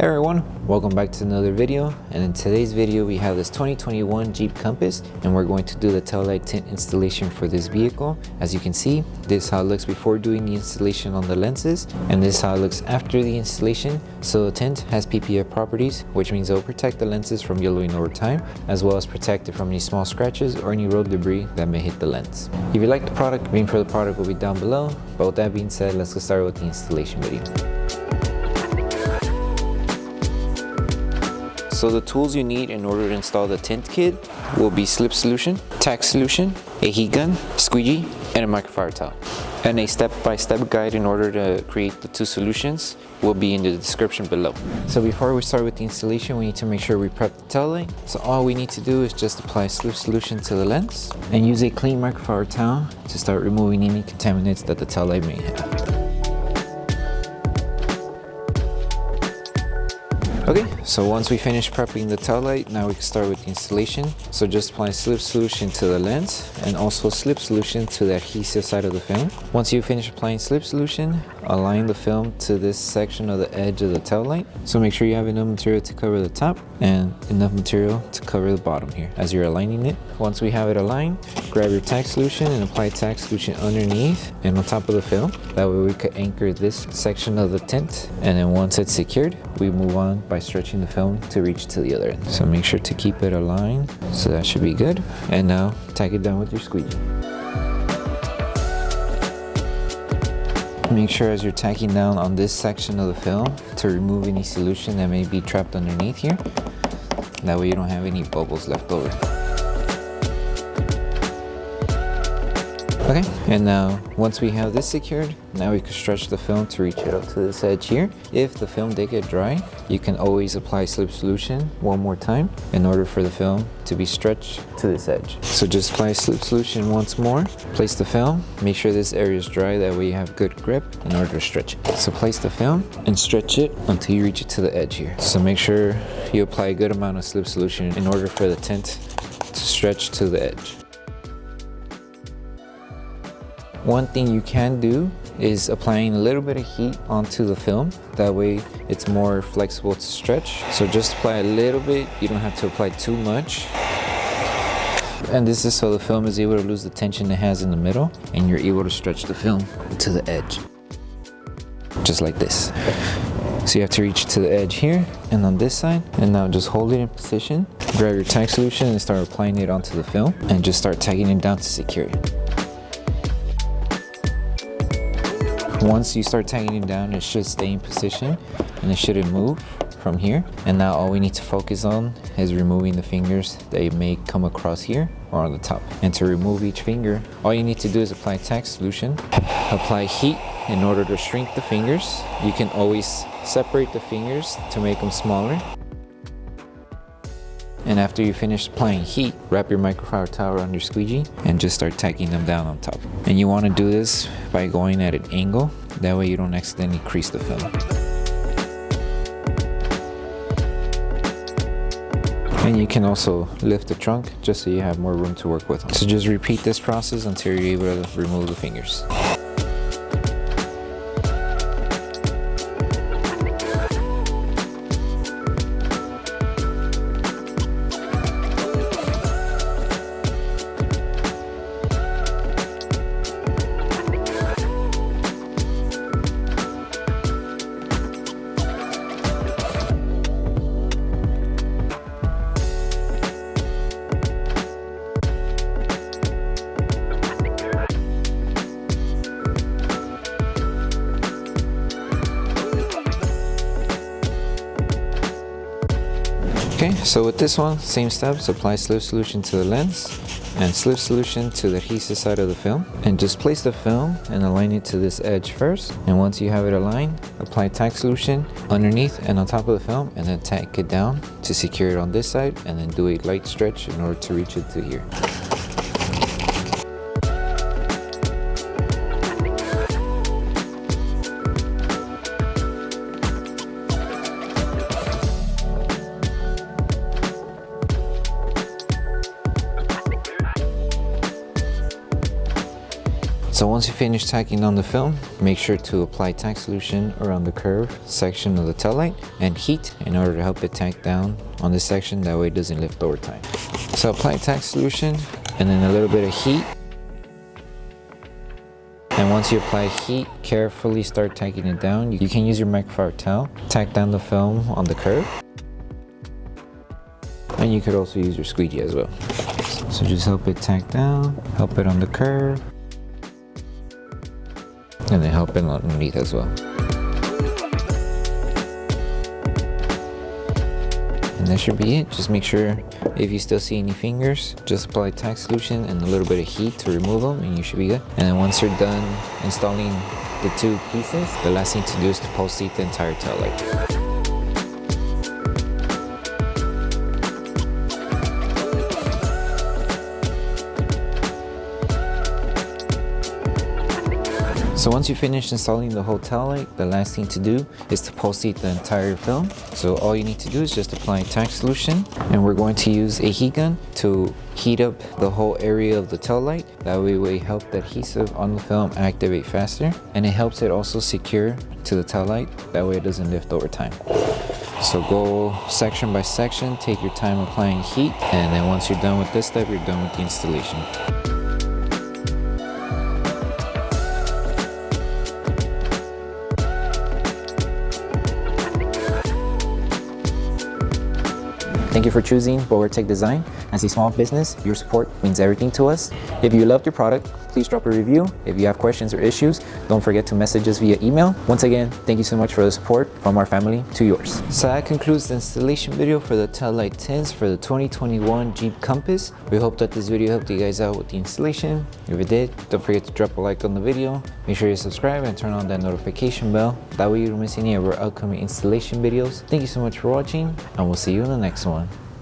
Hey everyone, welcome back to another video, and in today's video we have this 2021 Jeep Compass and we're going to do the Taillight Tint installation for this vehicle. As you can see, this is how it looks before doing the installation on the lenses, and this is how it looks after the installation. So the tint has PPF properties, which means it will protect the lenses from yellowing over time, as well as protect it from any small scratches or any road debris that may hit the lens. If you like the product, link for the product will be down below. But with that being said, let's get started with the installation video. So the tools you need in order to install the tint kit will be Slip Solution, Tack Solution, a heat gun, squeegee, and a microfiber towel. And a step-by-step guide in order to create the two solutions will be in the description below. So before we start with the installation, we need to make sure we prep the tail light. So all we need to do is just apply Slip Solution to the lens and use a clean microfiber towel to start removing any contaminants that the tail light may have. Okay, so once we finish prepping the tail light, now we can start with the installation. So just apply Slip Solution to the lens and also Slip Solution to the adhesive side of the film. Once you finish applying Slip Solution, align the film to this section of the edge of the tail light. So make sure you have enough material to cover the top and enough material to cover the bottom here as you're aligning it. Once we have it aligned, grab your Tack Solution and apply Tack Solution underneath and on top of the film. That way we could anchor this section of the tint, and then once it's secured, we move on by stretching the film to reach to the other end. So make sure to keep it aligned, so that should be good. And now tack it down with your squeegee. Make sure as you're tacking down on this section of the film to remove any solution that may be trapped underneath here. That way you don't have any bubbles left over. Okay, and now once we have this secured, now we can stretch the film to reach it up to this edge here. If the film did get dry, you can always apply Slip Solution one more time in order for the film to be stretched to this edge. So just apply Slip Solution once more, place the film, make sure this area is dry, that way you have good grip in order to stretch it. So place the film and stretch it until you reach it to the edge here. So make sure you apply a good amount of Slip Solution in order for the tint to stretch to the edge. One thing you can do is applying a little bit of heat onto the film. That way it's more flexible to stretch. So just apply a little bit, you don't have to apply too much. And this is so the film is able to lose the tension it has in the middle, and you're able to stretch the film to the edge. Just like this. So you have to reach to the edge here and on this side, and now just hold it in position. Grab your Tack Solution and start applying it onto the film, and just start tagging it down to secure it. Once you start tagging it down, it should stay in position and it shouldn't move from here. And now all we need to focus on is removing the fingers that may come across here or on the top. And to remove each finger, all you need to do is apply Tack Solution, apply heat in order to shrink the fingers. You can always separate the fingers to make them smaller. And after you finish applying heat, wrap your microfiber towel around your squeegee and just start tacking them down on top. And you want to do this by going at an angle, that way you don't accidentally crease the film. And you can also lift the trunk just so you have more room to work with. So just repeat this process until you're able to remove the fingers. Okay, so with this one, same steps, apply Slip Solution to the lens and Slip Solution to the adhesive side of the film. And just place the film and align it to this edge first. And once you have it aligned, apply Tack Solution underneath and on top of the film, and then tack it down to secure it on this side, and then do a light stretch in order to reach it to here. So once you finish tacking on the film, make sure to apply tack solution around the curve section of the tail light and heat in order to help it tack down on this section, that way it doesn't lift over time. So apply tack solution and then a little bit of heat. And once you apply heat, carefully start tacking it down. You can use your microfiber towel, tack down the film on the curve. And you could also use your squeegee as well. So just help it tack down, help it on the curve, and then help it underneath as well. And that should be it. Just make sure if you still see any fingers, just apply tack solution and a little bit of heat to remove them and you should be good. And then once you're done installing the two pieces, the last thing to do is to pulse seat the entire tail light. So once you finish installing the whole tail light, the last thing to do is to pulse seat the entire film. So all you need to do is just apply tack solution, and we're going to use a heat gun to heat up the whole area of the tail light. That way we help the adhesive on the film activate faster, and it helps it also secure to the tail light. That way it doesn't lift over time. So go section by section, take your time applying heat, and then once you're done with this step, you're done with the installation. Thank you for choosing Bogar Tech Design. As a small business, your support means everything to us. If you loved your product, please drop a review. If you have questions or issues, don't forget to message us via email. Once again, thank you so much for the support from our family to yours. So that concludes the installation video for the Taillight tints for the 2021 Jeep Compass. We hope that this video helped you guys out with the installation. If it did, don't forget to drop a like on the video. Make sure you subscribe and turn on that notification bell. That way you don't miss any of our upcoming installation videos. Thank you so much for watching, and we'll see you in the next one.